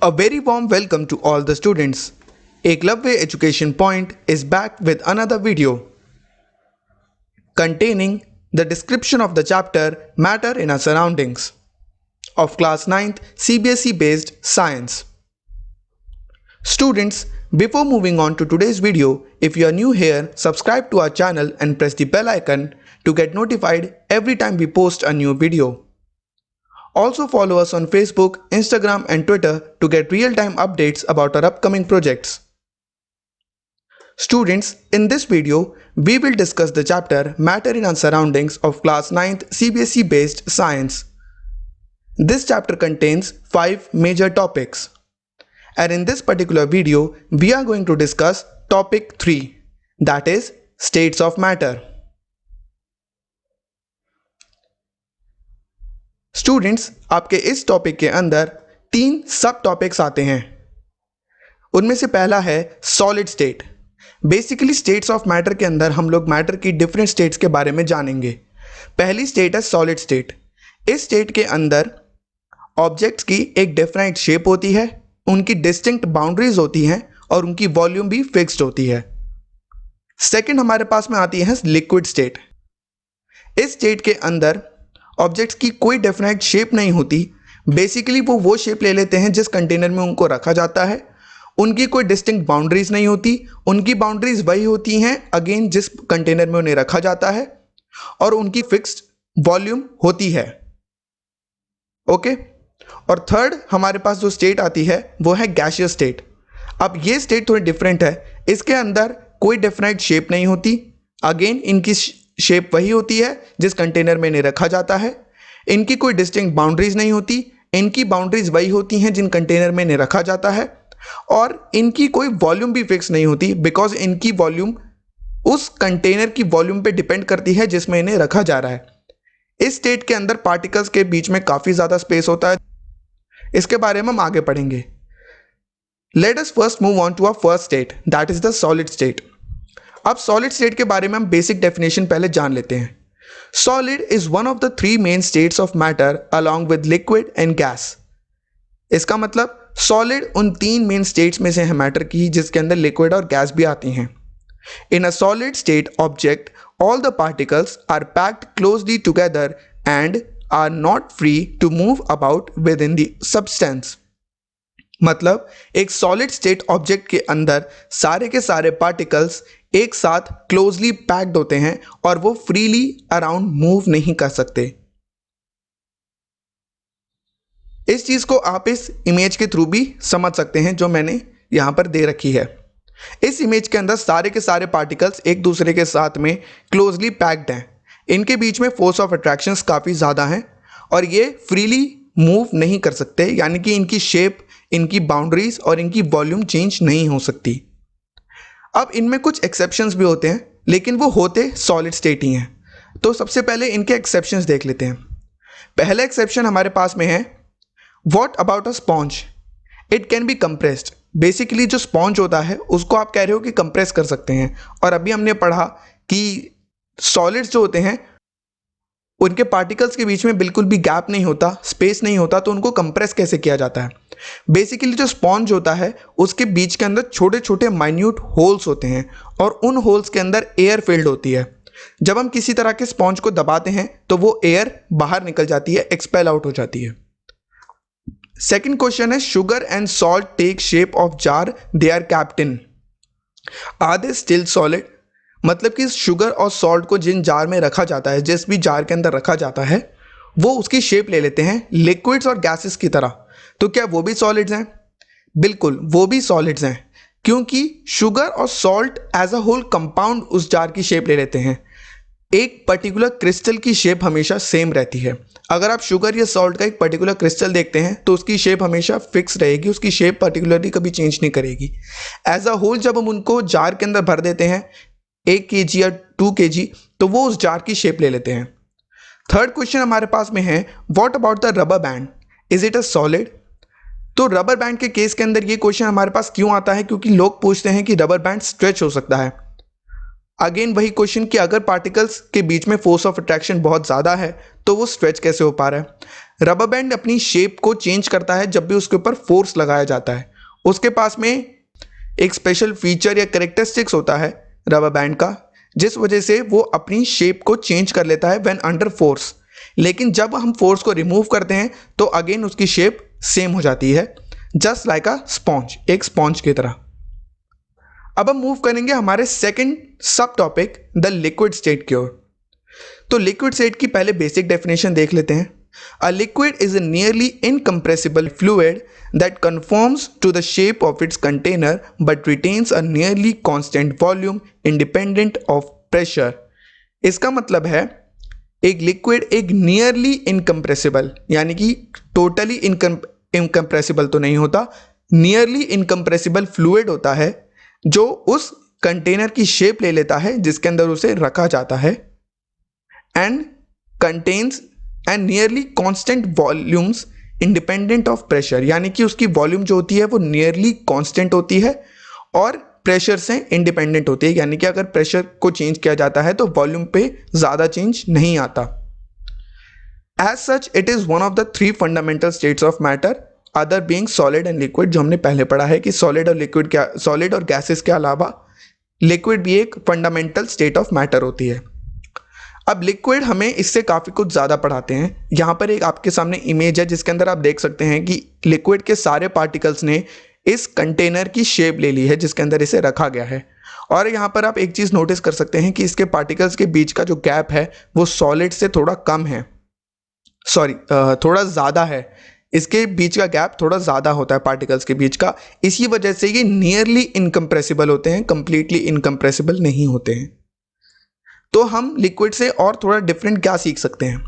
A very warm welcome to all the students. Eklavya Education Point is back with another video containing the description of the chapter Matter in Our Surroundings of class 9th CBSE based science. Students, before moving on to today's video, if you are new here, subscribe to our channel and press the bell icon to get notified every time we post a new video. Also follow us on Facebook, Instagram and Twitter to get real-time updates about our upcoming projects. Students, in this video, we will discuss the chapter Matter in Our Surroundings of class 9th CBSE based science. This chapter contains 5 major topics. And in this particular video, we are going to discuss topic 3, that is states of matter. Students, आपके इस topic के अंदर 3 सब topics आते हैं. उनमें से पहला है solid state. Basically states of matter के अंदर हम लोग मैटर की डिफरेंट स्टेट्स के बारे में जानेंगे. पहली स्टेट है सॉलिड स्टेट. इस स्टेट के अंदर ऑब्जेक्ट्स की एक डिफरेंट शेप होती है, उनकी डिस्टिंक्ट बाउंड्रीज होती हैं और उनकी वॉल्यूम भी फिक्स्ड होती है. सेकंड हमारे पास में आती है लिक्विड स्टेट. इस स्टेट के अंदर ऑब्जेक्ट्स की कोई डेफिनेट शेप नहीं होती. बेसिकली वो शेप ले लेते हैं जिस कंटेनर में उनको रखा जाता है. उनकी कोई डिस्टिंक्ट बाउंड्रीज नहीं होती. उनकी बाउंड्रीज वही होती हैं अगेन जिस कंटेनर में उन्हें रखा जाता है और उनकी फिक्स्ड वॉल्यूम होती है. ओके. और थर्ड हमारे पास जो स्टेट आती है वो है गैसियस स्टेट. अब ये स्टेट थोड़ी डिफरेंट है. इसके अंदर कोई डेफिनेट शेप नहीं होती. अगेन इनकी शेप वही होती है जिस कंटेनर में इन्हें रखा जाता है. इनकी कोई डिस्टिंक्ट बाउंड्रीज नहीं होती. इनकी बाउंड्रीज वही होती हैं जिन कंटेनर में इन्हें रखा जाता है और इनकी कोई वॉल्यूम भी फिक्स नहीं होती बिकॉज इनकी वॉल्यूम उस कंटेनर की वॉल्यूम पे डिपेंड करती है जिसमें इन्हें रखा जा रहा है. इस स्टेट के अंदर पार्टिकल्स के बीच में काफी ज्यादा स्पेस होता है. इसके बारे में हम आगे पढ़ेंगे. Let us first move on to our first state, that is the solid state. अब सॉलिड स्टेट के बारे में हम बेसिक डेफिनेशन पहले जान लेते हैं. Solid is one of the 3 main states of matter along with liquid and gas. इसका मतलब सॉलिड उन 3 मेन स्टेट्स में से है मैटर की जिसके अंदर लिक्विड और गैस भी आती हैं. In a solid state object all the particles are packed closely together and are not free to move about within the substance. मतलब एक सॉलिड स्टेट ऑब्जेक्ट के अंदर सारे के सारे पार्टिकल्स एक साथ क्लोजली पैक्ड होते हैं और वो फ्रीली अराउंड मूव नहीं कर सकते. इस चीज को आप इस इमेज के थ्रू भी समझ सकते हैं जो मैंने यहां पर दे रखी है. इस इमेज के अंदर सारे के सारे पार्टिकल्स एक दूसरे के साथ में क्लोजली पैक्ड हैं. इनके बीच में फोर्स ऑफ अट्रैक्शंस काफी ज्यादा हैं और ये फ्रीली मूव नहीं कर सकते, यानी कि इनकी शेप, इनकी बाउंड्रीज और इनकी वॉल्यूम चेंज नहीं हो सकती. अब इनमें कुछ एक्सेप्शंस भी होते हैं लेकिन वो होते सॉलिड स्टेट ही हैं. तो सबसे पहले इनके एक्सेप्शंस देख लेते हैं. पहला एक्सेप्शन हमारे पास में है what about a sponge, it can be compressed. Basically जो स्पॉन्ज होता है उसको आप कह रहे हो कि कंप्रेस कर सकते हैं. और अभी हमने पढ़ा कि सॉलिड्स जो होते हैं उनके पार्टिकल्स के बीच में बिल्कुल भी गैप नहीं होता, स्पेस नहीं होता, तो उनको कंप्रेस कैसे किया जाता है. बेसिकली जो स्पॉन्ज होता है उसके बीच के अंदर छोटे छोटे माइन्यूट होल्स होते हैं और उन होल्स के अंदर एयर फिल्ड होती है. जब हम किसी तरह के स्पॉन्ज को दबाते हैं तो वो एयर बाहर निकल जाती है, एक्सपेल आउट हो जाती है. सेकंड क्वेश्चन है sugar and salt take shape of jar they are kept in, are they still solid. मतलब कि शुगर और सॉल्ट को जिन जार में रखा जाता है, जिस भी जार के अंदर रखा जाता है, वो उसकी शेप ले लेते हैं लिक्विड्स और गैसेस की तरह. तो क्या वो भी सॉलिड्स हैं? बिल्कुल, वो भी सॉलिड्स हैं क्योंकि शुगर और salt as a whole compound उस जार की शेप ले लेते हैं. एक पर्टिकुलर क्रिस्टल की शेप हमेशा सेम रहती है. अगर आप शुगर या सॉल्ट का एक पर्टिकुलर क्रिस्टल देखते हैं तो उसकी शेप हमेशा फिक्स रहेगी, उसकी शेप पर्टिकुलरली कभी चेंज नहीं करेगी. एज अ होल जब हम उनको जार के अंदर भर देते हैं 1 kg या 2 kg, तो वो उस जार की शेप ले लेते हैं. थर्ड क्वेश्चन हमारे पास में है what about the rubber band, is it a solid. तो रबर बैंड के केस के अंदर ये क्वेश्चन हमारे पास क्यों आता है? क्योंकि लोग पूछते हैं कि रबर बैंड स्ट्रेच हो सकता है. अगेन वही क्वेश्चन कि अगर पार्टिकल्स के बीच में फोर्स ऑफ अट्रैक्शन बहुत ज़्यादा है तो वो स्ट्रेच कैसे हो पा रहा है. रबर बैंड अपनी शेप को चेंज करता है जब भी उसके ऊपर फोर्स लगाया जाता है। उसके पास में एक स्पेशल फीचर या कैरेक्टरिस्टिक्स होता है रबर बैंड का, जिस वजह से वो अपनी शेप को चेंज कर लेता है व्हेन अंडर फोर्स। लेकिन जब हम फोर्स को रिमूव करते हैं तो अगेन उसकी शेप सेम हो जाती है, जस्ट लाइक अ स्पॉन्ज, एक स्पॉन्ज की तरह। अब हम मूव करेंगे हमारे सेकंड सब टॉपिक, द लिक्विड स्टेट की ओर। तो लिक्विड स्टेट की पहले बेसिक डेफिनेशन देख लेते हैं। A liquid is a nearly incompressible fluid that conforms to the shape of its container but retains a nearly constant volume independent of pressure। इसका मतलब है एक लिक्विड एक नियरली इनकम्प्रेसिबल, यानी कि टोटली इनकम्प्रेसिबल तो नहीं होता, नियरली इनकम्प्रेसिबल फ्लूइड होता है जो उस कंटेनर की शेप ले लेता है जिसके अंदर उसे रखा जाता है, and contains and nearly constant volumes independent of pressure, यानी कि उसकी वॉल्यूम जो होती है वो नियरली कांस्टेंट होती है और प्रेशर से इंडिपेंडेंट होती है, यानी कि अगर प्रेशर को चेंज किया जाता है तो वॉल्यूम पे ज़्यादा चेंज नहीं आता। As such it is one of the three fundamental states of matter, other being solid and liquid, जो हमने पहले पढ़ा है कि सॉलिड और गैसेस के अलावा लिक्विड भी एक फंडामेंटल स्टेट ऑफ मैटर होती है। अब लिक्विड हमें इससे काफ़ी कुछ ज़्यादा पढ़ाते हैं। यहाँ पर एक आपके सामने इमेज है जिसके अंदर आप देख सकते हैं कि लिक्विड के सारे पार्टिकल्स ने इस कंटेनर की शेप ले ली है जिसके अंदर इसे रखा गया है। और यहाँ पर आप एक चीज़ नोटिस कर सकते हैं कि इसके पार्टिकल्स के बीच का जो गैप है वो सॉलिड से थोड़ा कम है, थोड़ा ज़्यादा है। इसके बीच का गैप थोड़ा ज़्यादा होता है पार्टिकल्स के बीच का, इसी वजह से ये नियरली इनकम्प्रेसिबल होते हैं, कंप्लीटली इनकम्प्रेसिबल नहीं होते हैं। तो हम लिक्विड से और थोड़ा डिफरेंट क्या सीख सकते हैं।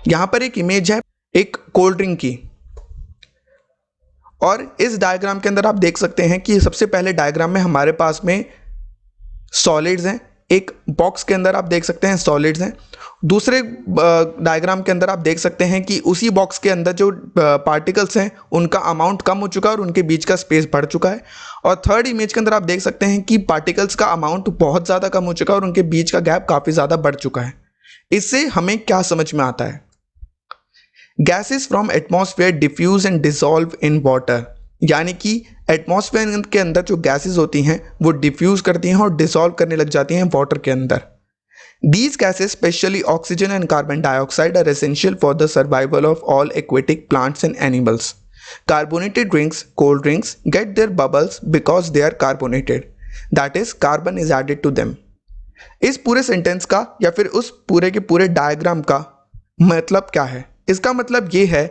यहां पर एक इमेज है एक कोल्ड ड्रिंक की, और इस डायग्राम के अंदर आप देख सकते हैं कि सबसे पहले डायग्राम में हमारे पास में सॉलिड्स हैं, एक बॉक्स के अंदर आप देख सकते हैं सॉलिड्स हैं। दूसरे डायग्राम के अंदर आप देख सकते हैं कि उसी बॉक्स के अंदर जो पार्टिकल्स हैं उनका अमाउंट कम हो चुका है और उनके बीच का स्पेस बढ़ चुका है। और थर्ड इमेज के अंदर आप देख सकते हैं कि पार्टिकल्स का अमाउंट बहुत ज़्यादा कम हो चुका है और उनके बीच का गैप काफ़ी ज़्यादा बढ़ चुका है। इससे हमें क्या समझ में आता है? Gases from atmosphere diffuse and dissolve in water, यानी कि एटमॉस्फेयर के अंदर जो गैसेस होती हैं वो डिफ्यूज करती हैं और डिसॉल्व करने लग जाती हैं वाटर के अंदर। These gases, especially oxygen and carbon dioxide, are essential for the survival of all aquatic plants and animals. Carbonated drinks, cold drinks, get their bubbles because they are carbonated. That is, carbon is added to them. इस पूरे sentence का या फिर उस पूरे के पूरे diagram का मतलब क्या है? इसका मतलब ये है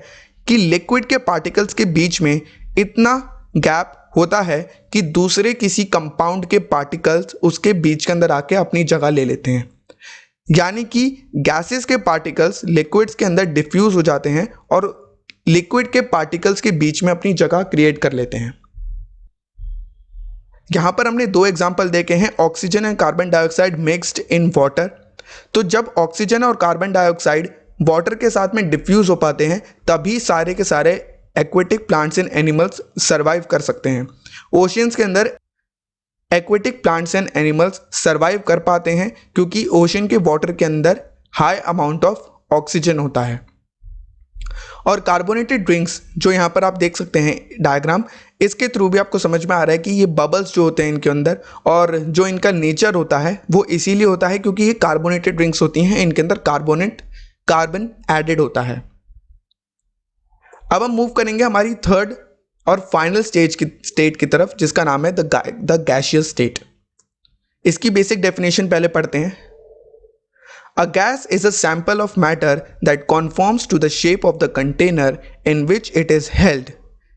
कि लिक्विड के पार्टिकल्स के बीच में इतना गैप होता है कि दूसरे किसी कंपाउंड के पार्टिकल्स उसके बीच के अंदर आके अपनी जगह ले लेते हैं, यानी कि गैसेस के पार्टिकल्स लिक्विड्स के अंदर डिफ्यूज हो जाते हैं और लिक्विड के पार्टिकल्स के बीच में अपनी जगह क्रिएट कर लेते हैं। यहां पर हमने दो एग्जांपल देखे हैं, oxygen and carbon dioxide mixed in water. तो जब ऑक्सीजन और कार्बन डाइऑक्साइड वाटर के साथ में डिफ्यूज हो पाते हैं तभी सारे के सारे aquatic plants and animals survive कर सकते हैं। ओशियंस के अंदर aquatic plants and animals survive कर पाते हैं क्योंकि ओशन के वाटर के अंदर हाई अमाउंट ऑफ ऑक्सीजन होता है। और कार्बोनेटेड ड्रिंक्स जो यहाँ पर आप देख सकते हैं डायग्राम, इसके थ्रू भी आपको समझ में आ रहा है कि ये बबल्स जो होते हैं इनके अंदर और जो इनका नेचर होता है वो इसीलिए होता है क्योंकि ये कार्बोनेटेड ड्रिंक्स होती हैं, इनके अंदर कार्बन एडेड होता है। अब हम मूव करेंगे हमारी थर्ड और फाइनल स्टेट की तरफ जिसका नाम है द गैसियस स्टेट। इसकी बेसिक डेफिनेशन पहले पढ़ते हैं। A gas is a sample of matter that conforms to the shape of the container in which it is held.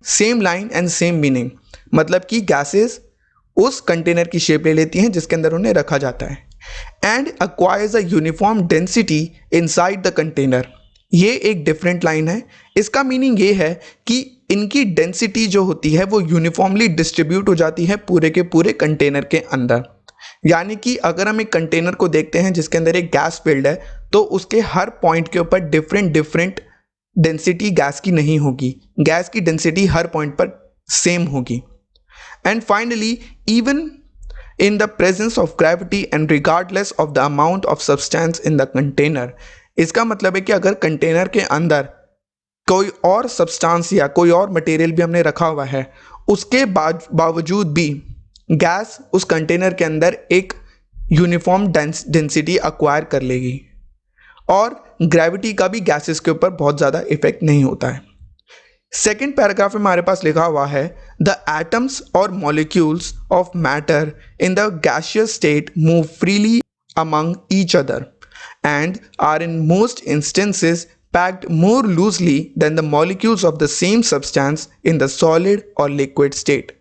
Same line and same meaning. मतलब कि गैसेस उस container की shape ले लेती हैं जिसके अंदर उन्हें रखा जाता है। And acquires a uniform density inside the container. ये एक डिफरेंट लाइन है। इसका मीनिंग ये है कि इनकी डेंसिटी जो होती है वो यूनिफॉर्मली डिस्ट्रीब्यूट हो जाती है पूरे के पूरे कंटेनर के अंदर। यानी कि अगर हम एक कंटेनर को देखते हैं जिसके अंदर एक गैस फील्ड है तो उसके हर पॉइंट के ऊपर डिफरेंट डेंसिटी गैस की नहीं होगी, गैस की डेंसिटी हर पॉइंट पर सेम होगी। And finally even in the presence of gravity and regardless of the amount of substance in the container, इसका मतलब है कि अगर कंटेनर के अंदर कोई और सब्सटेंस या कोई और मटेरियल भी हमने रखा हुआ है, उसके बावजूद भी गैस उस कंटेनर के अंदर एक यूनिफॉर्म डेंसिटी एक्वायर कर लेगी और ग्रेविटी का भी गैसेस के ऊपर बहुत ज़्यादा इफेक्ट नहीं होता है। सेकेंड पैराग्राफ में हमारे पास लिखा हुआ है, द एटम्स और molecules of matter in the gaseous state move freely among each other and are in most instances packed more loosely than the molecules of the same substance in the solid or liquid state।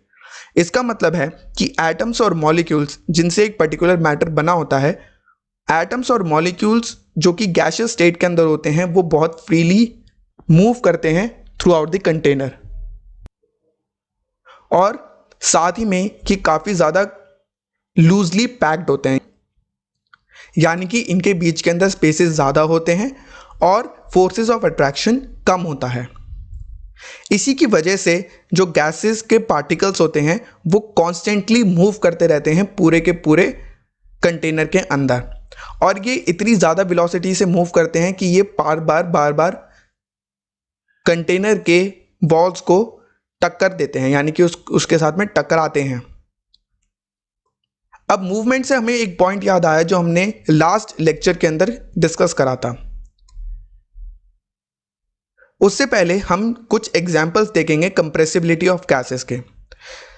इसका मतलब है कि atoms और molecules जिनसे एक particular matter बना होता है, एटम्स और मॉलिक्यूल्स जो कि गैसियस स्टेट के अंदर होते हैं, वो बहुत फ्रीली मूव करते हैं थ्रू आउट द कंटेनर, और साथ ही में कि काफ़ी ज़्यादा लूजली पैक्ड होते हैं, यानी कि इनके बीच के अंदर स्पेसेस ज़्यादा होते हैं और फोर्सेस ऑफ अट्रैक्शन कम होता है। इसी की वजह से जो गैसेस के पार्टिकल्स होते हैं वो कॉन्स्टेंटली मूव करते रहते हैं पूरे के पूरे कंटेनर के अंदर, और ये इतनी ज़्यादा वेलोसिटी से मूव करते हैं कि ये बार बार कंटेनर के वॉल्स को टक्कर देते हैं, यानी कि उसके साथ में टकराते हैं। अब मूवमेंट से हमें एक पॉइंट याद आया जो हमने लास्ट लेक्चर के अंदर डिस्कस करा था। उससे पहले हम कुछ एग्जांपल्स देखेंगे कंप्रेसिबिलिटी ऑफ गैसेस के।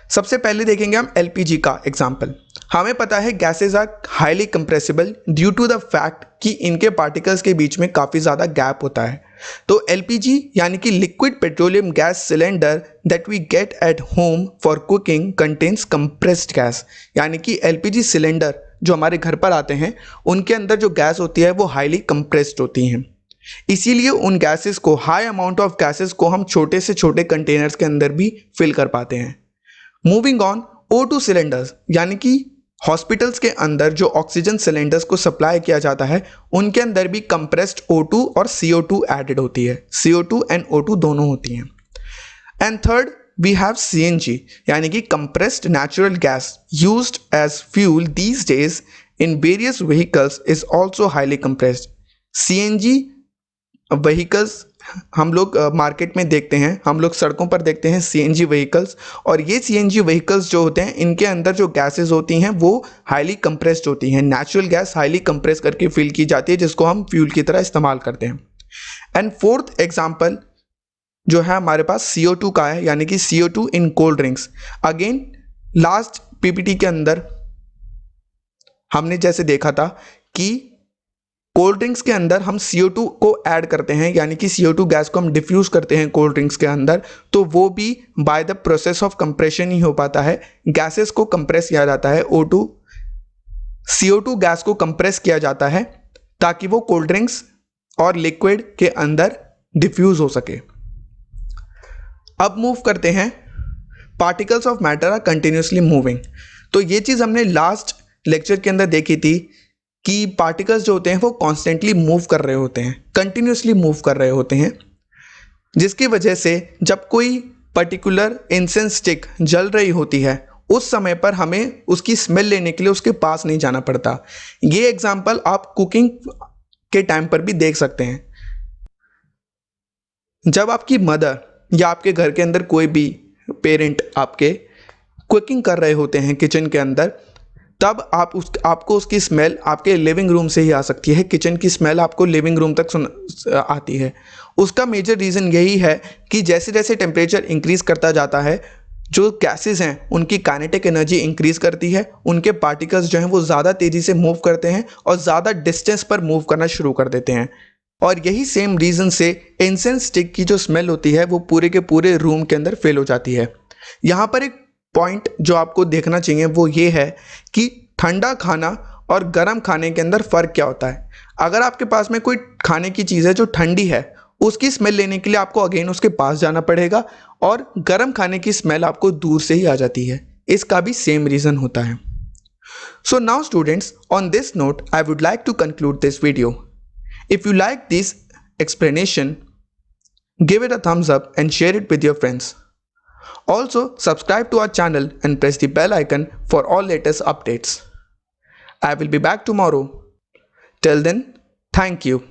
सबसे पहले देखेंगे हम एलपीजी का एग्जांपल। हमें पता है gases are highly compressible due to the fact कि इनके पार्टिकल्स के बीच में काफ़ी ज़्यादा गैप होता है। तो एलपीजी यानी कि liquid petroleum gas cylinder that we get at home for cooking contains compressed gas, यानी कि एलपीजी सिलेंडर जो हमारे घर पर आते हैं उनके अंदर जो गैस होती है वो हाईली कंप्रेस्ड होती हैं। इसीलिए उन गैसेस को, हाई अमाउंट ऑफ गैसेस को हम छोटे से छोटे कंटेनर्स के अंदर भी फिल कर पाते हैं। मूविंग ऑन, O2 सिलेंडर्स यानी कि हॉस्पिटल्स के अंदर जो ऑक्सीजन सिलेंडर्स को सप्लाई किया जाता है उनके अंदर भी कंप्रेस्ड O2 और CO2 एडेड होती है, CO2 एंड O2 दोनों होती हैं। And third we have CNG यानी कि compressed natural gas used as fuel these days in various vehicles is also highly compressed. CNG vehicles हम लोग मार्केट में देखते हैं, हम लोग सड़कों पर देखते हैं CNG व्हीकल्स, और ये CNG व्हीकल्स जो होते हैं इनके अंदर जो गैसेस होती हैं वो हाईली कंप्रेस्ड होती हैं। नेचुरल गैस हाईली कंप्रेस करके फिल की जाती है जिसको हम फ्यूल की तरह इस्तेमाल करते हैं। एंड फोर्थ एग्जांपल जो है हमारे पास CO2 का है, यानी कि CO2 in cold drinks. Again last PPT के अंदर हमने जैसे देखा था कि कोल्ड ड्रिंक्स के अंदर हम CO2 को ऐड करते हैं, यानी कि CO2 गैस को हम डिफ्यूज करते हैं कोल्ड ड्रिंक्स के अंदर, तो वो भी by the process of compression ही हो पाता है। गैसेस को कंप्रेस किया जाता है, CO2 गैस को कंप्रेस किया जाता है ताकि वो कोल्ड ड्रिंक्स और लिक्विड के अंदर डिफ्यूज हो सके। अब मूव करते हैं, particles of matter are continuously moving. तो ये चीज़ हमने लास्ट लेक्चर के अंदर देखी थी कि पार्टिकल्स जो होते हैं वो कॉन्स्टेंटली मूव कर रहे होते हैं, कंटिन्यूसली मूव कर रहे होते हैं, जिसकी वजह से जब कोई पर्टिकुलर इंसेंस स्टिक जल रही होती है उस समय पर हमें उसकी स्मेल लेने के लिए उसके पास नहीं जाना पड़ता। ये एग्जांपल आप कुकिंग के टाइम पर भी देख सकते हैं। जब आपकी मदर या आपके घर के अंदर कोई भी पेरेंट आपके कुकिंग कर रहे होते हैं किचन के अंदर, तब आपको उसकी स्मेल आपके लिविंग रूम से ही आ सकती है। किचन की स्मेल आपको लिविंग रूम तक आती है। उसका मेजर रीज़न यही है कि जैसे जैसे टेम्परेचर इंक्रीज़ करता जाता है, जो गैसेस हैं उनकी काइनेटिक एनर्जी इंक्रीज़ करती है, उनके पार्टिकल्स जो हैं वो ज़्यादा तेज़ी से मूव करते हैं और ज़्यादा डिस्टेंस पर मूव करना शुरू कर देते हैं। और यही सेम रीज़न से इंसेंस स्टिक की जो स्मेल होती है वो पूरे के पूरे रूम के अंदर फेल हो जाती है। यहाँ पर एक पॉइंट जो आपको देखना चाहिए वो ये है कि ठंडा खाना और गर्म खाने के अंदर फ़र्क क्या होता है। अगर आपके पास में कोई खाने की चीज़ है जो ठंडी है, उसकी स्मेल लेने के लिए आपको अगेन उसके पास जाना पड़ेगा, और गर्म खाने की स्मेल आपको दूर से ही आ जाती है। इसका भी सेम रीज़न होता है। So now students, on this note I would like to conclude this video. If you like this explanation, give it a thumbs up and share it with your friends. Also, subscribe to our channel and press the bell icon for all latest updates. I will be back tomorrow. Till then, thank you.